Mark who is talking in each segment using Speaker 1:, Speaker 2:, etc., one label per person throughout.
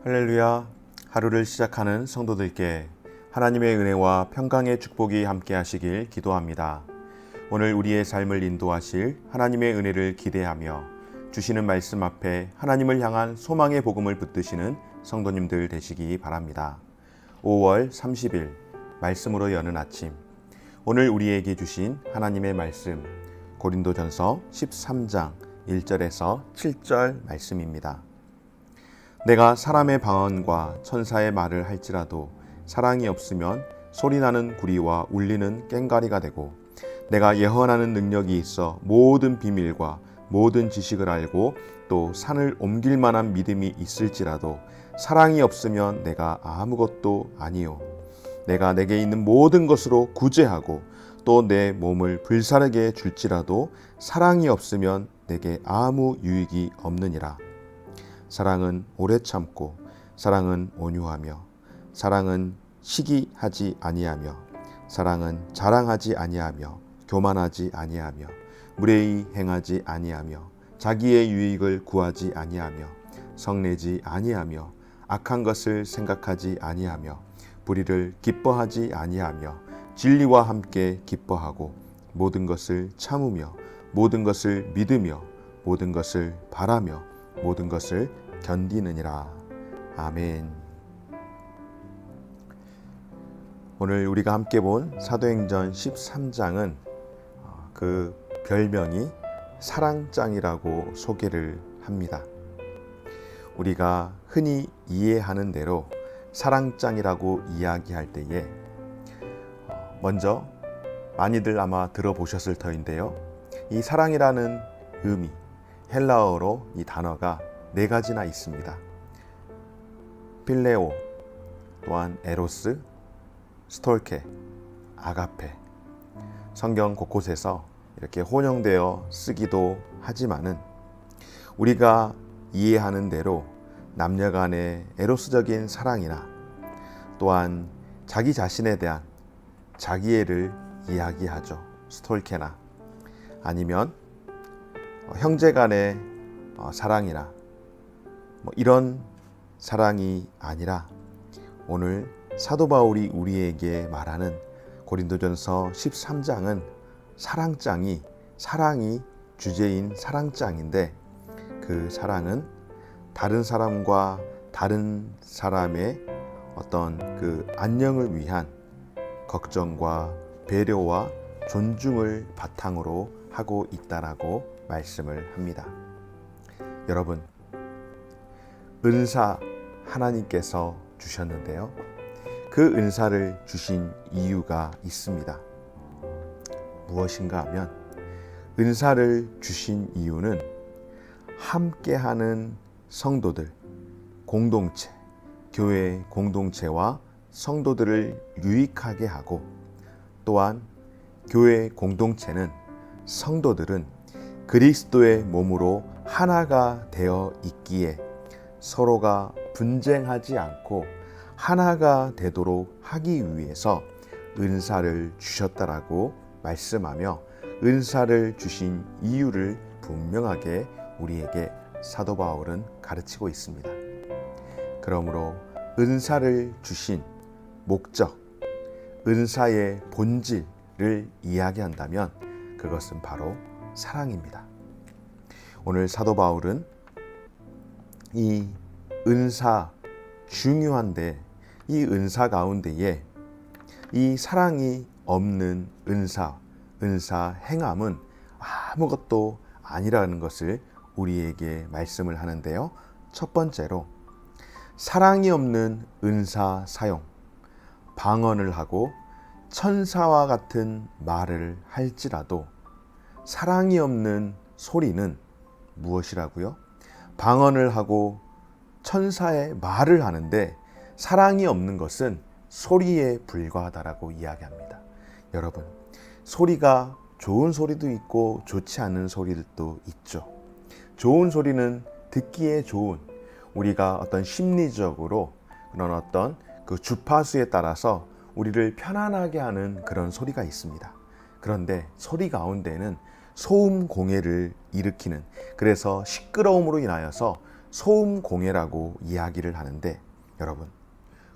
Speaker 1: 할렐루야. 하루를 시작하는 성도들께 하나님의 은혜와 평강의 축복이 함께 하시길 기도합니다. 오늘 우리의 삶을 인도하실 하나님의 은혜를 기대하며 주시는 말씀 앞에 하나님을 향한 소망의 복음을 붙드시는 성도님들 되시기 바랍니다. 5월 30일 말씀으로 여는 아침, 오늘 우리에게 주신 하나님의 말씀 고린도전서 13장 1절에서 7절 말씀입니다. 내가 사람의 방언과 천사의 말을 할지라도 사랑이 없으면 소리나는 구리와 울리는 꽹과리가 되고, 내가 예언하는 능력이 있어 모든 비밀과 모든 지식을 알고 또 산을 옮길 만한 믿음이 있을지라도 사랑이 없으면 내가 아무것도 아니요. 내가 내게 있는 모든 것으로 구제하고 또 내 몸을 불사르게 줄지라도 사랑이 없으면 내게 아무 유익이 없느니라. 사랑은 오래 참고, 사랑은 온유하며, 사랑은 시기하지 아니하며, 사랑은 자랑하지 아니하며, 교만하지 아니하며, 무례히 행하지 아니하며, 자기의 유익을 구하지 아니하며, 성내지 아니하며, 악한 것을 생각하지 아니하며, 불의를 기뻐하지 아니하며, 진리와 함께 기뻐하고, 모든 것을 참으며, 모든 것을 믿으며, 모든 것을 바라며, 모든 것을 견디느니라. 아멘. 오늘 우리가 함께 본 사도행전 13장은 그 별명이 사랑장이라고 소개를 합니다. 우리가 흔히 이해하는 대로 사랑장이라고 이야기할 때에 먼저 많이들 아마 들어보셨을 터인데요. 이 사랑이라는 의미, 헬라어로 이 단어가 4가지나 있습니다. 필레오, 또한 에로스, 스톨케, 아가페. 성경 곳곳에서 이렇게 혼용되어 쓰기도 하지만은 우리가 이해하는 대로 남녀 간의 에로스적인 사랑이나 또한 자기 자신에 대한 자기애를 이야기하죠. 스톨케나 아니면 형제 간의 사랑이나 이런 사랑이 아니라 오늘 사도 바울이 우리에게 말하는 고린도전서 13장은 사랑이 주제인 사랑장인데, 그 사랑은 다른 사람과 다른 사람의 어떤 그 안녕을 위한 걱정과 배려와 존중을 바탕으로 하고 있다라고 말씀을 합니다. 여러분, 은사 하나님께서 주셨는데요. 그 은사를 주신 이유가 있습니다. 무엇인가 하면 은사를 주신 이유는 함께하는 성도들, 공동체, 교회 공동체와 성도들을 유익하게 하고, 또한 교회 공동체는 성도들은 그리스도의 몸으로 하나가 되어 있기에 서로가 분쟁하지 않고 하나가 되도록 하기 위해서 은사를 주셨다라고 말씀하며, 은사를 주신 이유를 분명하게 우리에게 사도 바울은 가르치고 있습니다. 그러므로 은사를 주신 목적, 은사의 본질을 이야기한다면 그것은 바로 사랑입니다. 오늘 사도 바울은 이 은사 중요한데, 이 은사 가운데에 이 사랑이 없는 은사 행함은 아무것도 아니라는 것을 우리에게 말씀을 하는데요. 첫 번째로 사랑이 없는 은사 사용, 방언을 하고 천사와 같은 말을 할지라도 사랑이 없는 소리는 무엇이라고요? 방언을 하고 천사의 말을 하는데 사랑이 없는 것은 소리에 불과하다라고 이야기합니다. 여러분, 소리가 좋은 소리도 있고 좋지 않은 소리도 있죠. 좋은 소리는 듣기에 좋은, 우리가 어떤 심리적으로 그런 어떤 그 주파수에 따라서 우리를 편안하게 하는 그런 소리가 있습니다. 그런데 소리 가운데는 소음 공해를 일으키는, 그래서 시끄러움으로 인하여서 소음공예라고 이야기를 하는데, 여러분,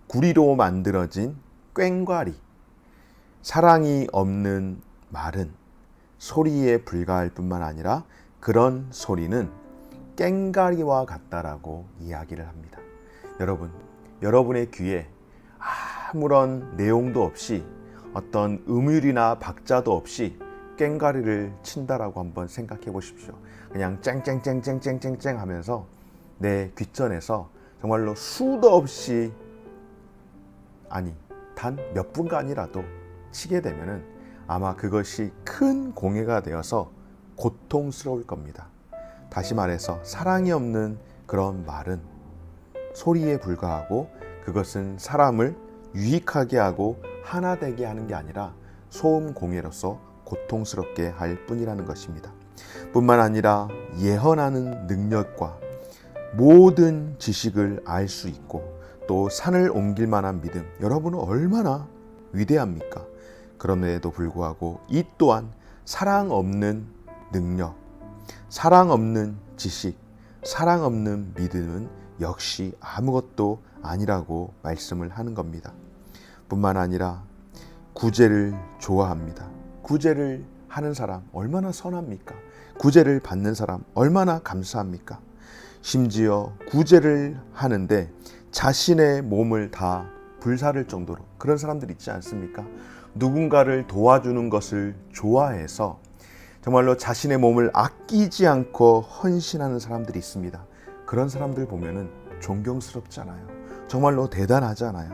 Speaker 1: 구리로 만들어진 꽹과리, 사랑이 없는 말은 소리에 불과할 뿐만 아니라 그런 소리는 꽹과리와 같다라고 이야기를 합니다. 여러분, 여러분의 귀에 아무런 내용도 없이 어떤 음율이나 박자도 없이 꽹과리를 친다라고 한번 생각해 보십시오. 그냥 쨍쨍쨍쨍쨍쨍쨍 하면서 내 귓전에서 정말로 수도 없이, 아니 단 몇 분간이라도 치게 되면은 아마 그것이 큰 공해가 되어서 고통스러울 겁니다. 다시 말해서 사랑이 없는 그런 말은 소리에 불과하고, 그것은 사람을 유익하게 하고 하나 되게 하는 게 아니라 소음 공해로서 고통스럽게 할 뿐이라는 것입니다. 뿐만 아니라 예언하는 능력과 모든 지식을 알 수 있고 또 산을 옮길 만한 믿음, 여러분은 얼마나 위대합니까? 그럼에도 불구하고 이 또한 사랑 없는 능력, 사랑 없는 지식, 사랑 없는 믿음은 역시 아무것도 아니라고 말씀을 하는 겁니다. 뿐만 아니라 구제를 좋아합니다. 구제를 하는 사람 얼마나 선합니까? 구제를 받는 사람 얼마나 감사합니까? 심지어 구제를 하는데 자신의 몸을 다 불사를 정도로, 그런 사람들 있지 않습니까? 누군가를 도와주는 것을 좋아해서 정말로 자신의 몸을 아끼지 않고 헌신하는 사람들이 있습니다. 그런 사람들 보면은 존경스럽잖아요. 정말로 대단하잖아요.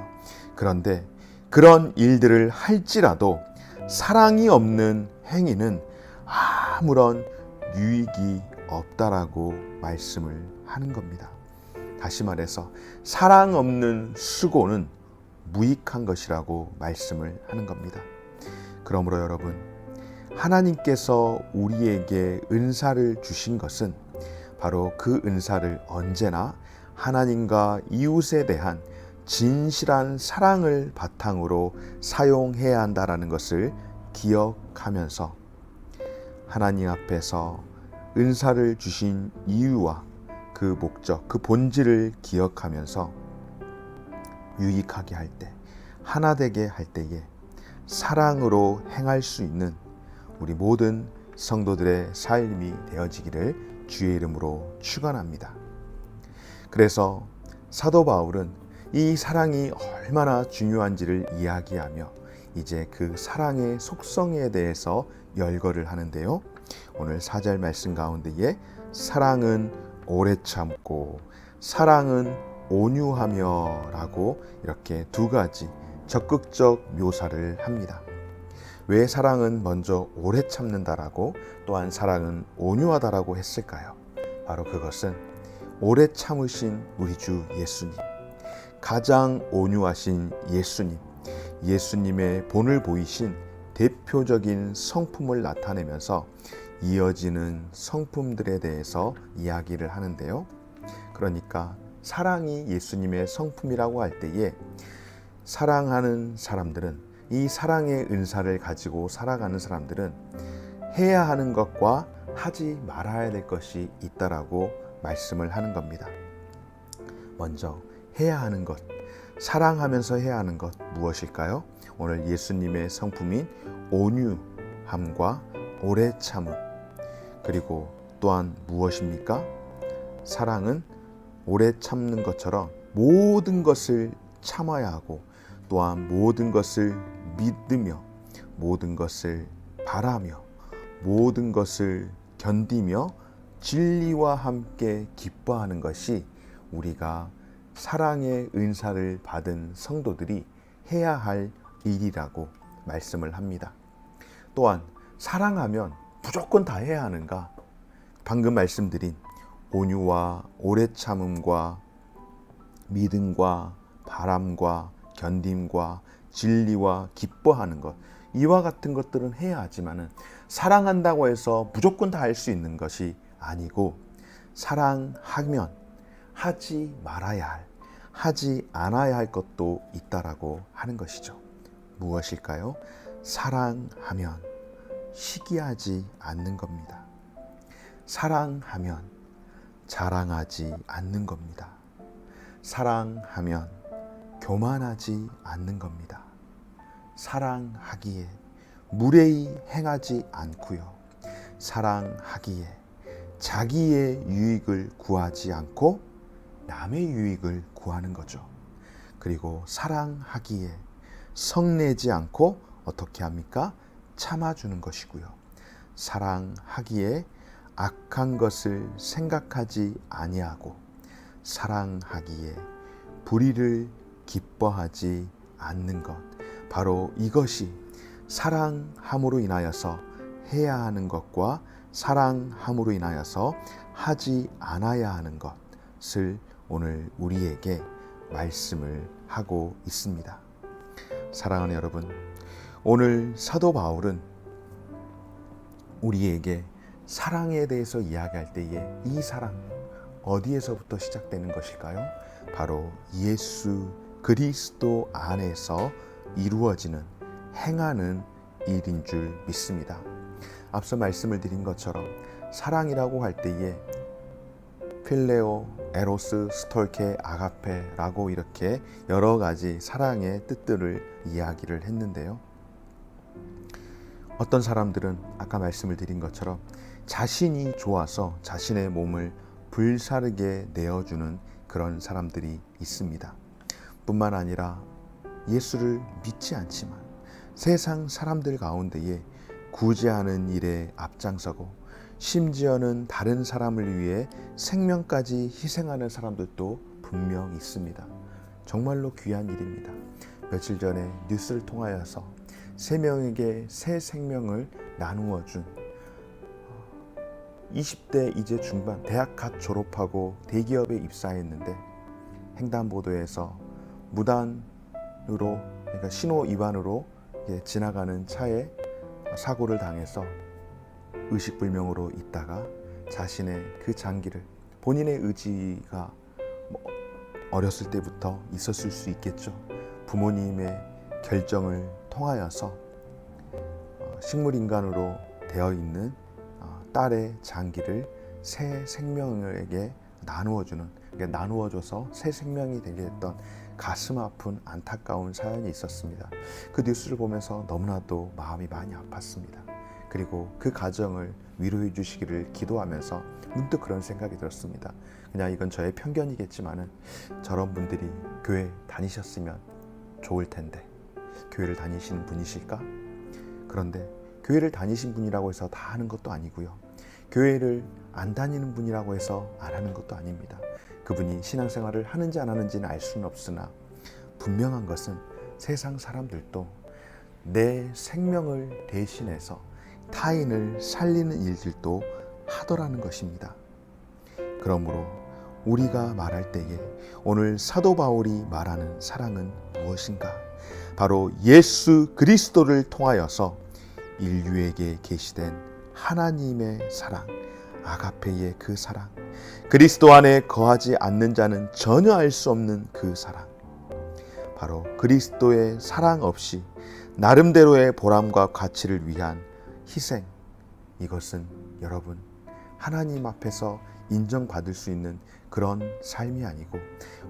Speaker 1: 그런데 그런 일들을 할지라도 사랑이 없는 행위는 아무런 유익이 없다라고 말씀을 하는 겁니다. 다시 말해서 사랑 없는 수고는 무익한 것이라고 말씀을 하는 겁니다. 그러므로 여러분, 하나님께서 우리에게 은사를 주신 것은 바로 그 은사를 언제나 하나님과 이웃에 대한 진실한 사랑을 바탕으로 사용해야 한다라는 것을 기억하면서 하나님 앞에서 은사를 주신 이유와 그 목적, 그 본질을 기억하면서 유익하게 할 때, 하나 되게 할 때에 사랑으로 행할 수 있는 우리 모든 성도들의 삶이 되어지기를 주의 이름으로 축원합니다. 그래서 사도 바울은 이 사랑이 얼마나 중요한지를 이야기하며 이제 그 사랑의 속성에 대해서 열거를 하는데요. 오늘 4절 말씀 가운데에 사랑은 오래 참고 사랑은 온유하며 라고 이렇게 두 가지 적극적 묘사를 합니다. 왜 사랑은 먼저 오래 참는다라고 또한 사랑은 온유하다라고 했을까요? 바로 그것은 오래 참으신 우리 주 예수님, 가장 온유하신 예수님, 예수님의 본을 보이신 대표적인 성품을 나타내면서 이어지는 성품들에 대해서 이야기를 하는데요. 그러니까 사랑이 예수님의 성품이라고 할 때에 사랑하는 사람들은, 이 사랑의 은사를 가지고 살아가는 사람들은 해야 하는 것과 하지 말아야 될 것이 있다라고 말씀을 하는 겁니다. 먼저 해야 하는 것, 사랑하면서 해야 하는 것 무엇일까요? 오늘 예수님의 성품인 온유함과 오래 참음, 그리고 또한 무엇입니까? 사랑은 오래 참는 것처럼 모든 것을 참아야 하고 또한 모든 것을 믿으며 모든 것을 바라며 모든 것을 견디며 진리와 함께 기뻐하는 것이 우리가 사랑의 은사를 받은 성도들이 해야 할 일이라고 말씀을 합니다. 또한 사랑하면 무조건 다 해야 하는가? 방금 말씀드린 온유와 오래 참음과 믿음과 바람과 견딤과 진리와 기뻐하는 것, 이와 같은 것들은 해야 하지만은 사랑한다고 해서 무조건 다 할 수 있는 것이 아니고, 사랑하면 하지 말아야 할, 하지 않아야 할 것도 있다라고 하는 것이죠. 무엇일까요? 사랑하면 시기하지 않는 겁니다. 사랑하면 자랑하지 않는 겁니다. 사랑하면 교만하지 않는 겁니다. 사랑하기에 무례히 행하지 않고요. 사랑하기에 자기의 유익을 구하지 않고 남의 유익을 구하는 거죠. 그리고 사랑하기에 성내지 않고 어떻게 합니까? 참아주는 것이고요. 사랑하기에 악한 것을 생각하지 아니하고 사랑하기에 불의를 기뻐하지 않는 것, 바로 이것이 사랑함으로 인하여서 해야 하는 것과 사랑함으로 인하여서 하지 않아야 하는 것을 오늘 우리에게 말씀을 하고 있습니다. 사랑하는 여러분, 오늘 사도 바울은 우리에게 사랑에 대해서 이야기할 때에 이 사랑 어디에서부터 시작되는 것일까요? 바로 예수 그리스도 안에서 이루어지는 행하는 일인 줄 믿습니다. 앞서 말씀을 드린 것처럼 사랑이라고 할 때에 필레오, 에로스, 스톨케, 아가페라고 이렇게 여러 가지 사랑의 뜻들을 이야기를 했는데요. 어떤 사람들은 아까 말씀을 드린 것처럼 자신이 좋아서 자신의 몸을 불사르게 내어주는 그런 사람들이 있습니다. 뿐만 아니라 예수를 믿지 않지만 세상 사람들 가운데에 구제하는 일에 앞장서고 심지어는 다른 사람을 위해 생명까지 희생하는 사람들도 분명 있습니다. 정말로 귀한 일입니다. 며칠 전에 뉴스를 통하여서 3명에게 새 생명을 나누어 준 20대 이제 중반, 대학 갓 졸업하고 대기업에 입사했는데 횡단보도에서 무단으로, 그러니까 신호 위반으로 지나가는 차에 사고를 당해서 의식불명으로 있다가 자신의 그 장기를, 본인의 의지가 어렸을 때부터 있었을 수 있겠죠. 부모님의 결정을 통하여서 식물인간으로 되어 있는 딸의 장기를 새 생명에게 나누어줘서 새 생명이 되게 했던 가슴 아픈 안타까운 사연이 있었습니다. 그 뉴스를 보면서 너무나도 마음이 많이 아팠습니다. 그리고 그 가정을 위로해 주시기를 기도하면서 문득 그런 생각이 들었습니다. 그냥 이건 저의 편견이겠지만은 저런 분들이 교회 다니셨으면 좋을 텐데 교회를 다니시는 분이실까? 그런데 교회를 다니신 분이라고 해서 다 하는 것도 아니고요. 교회를 안 다니는 분이라고 해서 안 하는 것도 아닙니다. 그분이 신앙생활을 하는지 안 하는지는 알 수는 없으나 분명한 것은 세상 사람들도 내 생명을 대신해서 타인을 살리는 일들도 하더라는 것입니다. 그러므로 우리가 말할 때에 오늘 사도 바울이 말하는 사랑은 무엇인가? 바로 예수 그리스도를 통하여서 인류에게 계시된 하나님의 사랑, 아가페의 그 사랑, 그리스도 안에 거하지 않는 자는 전혀 알 수 없는 그 사랑, 바로 그리스도의 사랑 없이 나름대로의 보람과 가치를 위한 희생, 이것은 여러분 하나님 앞에서 인정받을 수 있는 그런 삶이 아니고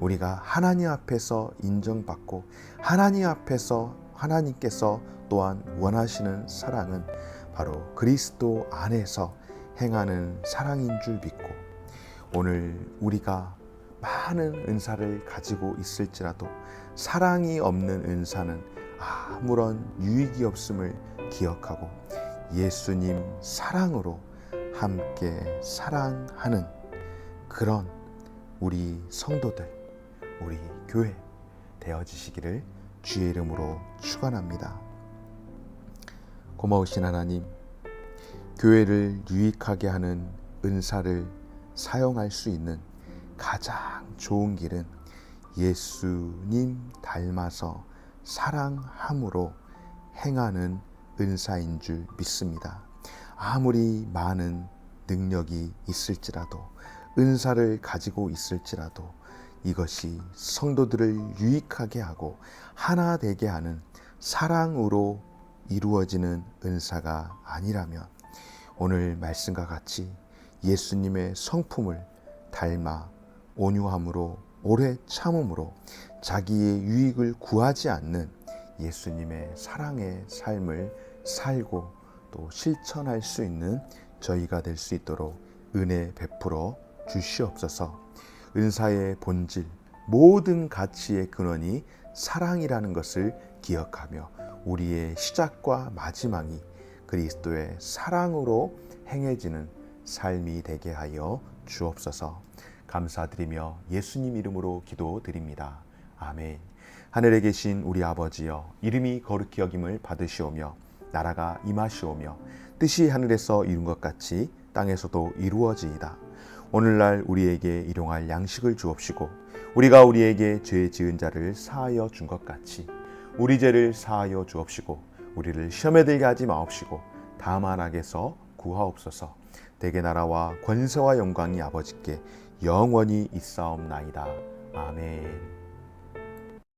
Speaker 1: 우리가 하나님 앞에서 인정받고 하나님 앞에서 하나님께서 또한 원하시는 사랑은 바로 그리스도 안에서 행하는 사랑인 줄 믿고, 오늘 우리가 많은 은사를 가지고 있을지라도 사랑이 없는 은사는 아무런 유익이 없음을 기억하고 예수님 사랑으로 함께 사랑하는 그런 우리 성도들, 우리 교회 되어지시기를 주의 이름으로 축원합니다. 고마우신 하나님, 교회를 유익하게 하는 은사를 사용할 수 있는 가장 좋은 길은 예수님 닮아서 사랑함으로 행하는 은사인 줄 믿습니다. 아무리 많은 능력이 있을지라도, 은사를 가지고 있을지라도 이것이 성도들을 유익하게 하고 하나 되게 하는 사랑으로 이루어지는 은사가 아니라면 오늘 말씀과 같이 예수님의 성품을 닮아 온유함으로 오래 참음으로 자기의 유익을 구하지 않는 예수님의 사랑의 삶을 살고 또 실천할 수 있는 저희가 될 수 있도록 은혜 베풀어 주시옵소서. 은사의 본질, 모든 가치의 근원이 사랑이라는 것을 기억하며 우리의 시작과 마지막이 그리스도의 사랑으로 행해지는 삶이 되게 하여 주옵소서. 감사드리며 예수님 이름으로 기도드립니다. 아멘. 하늘에 계신 우리 아버지여, 이름이 거룩히 여김을 받으시오며 나라가 임하시오며 뜻이 하늘에서 이룬 것 같이 땅에서도 이루어지이다. 오늘날 우리에게 일용할 양식을 주옵시고 우리가 우리에게 죄 지은 자를 사하여 준 것 같이 우리 죄를 사하여 주옵시고 우리를 시험에 들게 하지 마옵시고 다만 악에서 구하옵소서. 대개 나라와 권세와 영광이 아버지께 영원히 있사옵나이다. 아멘.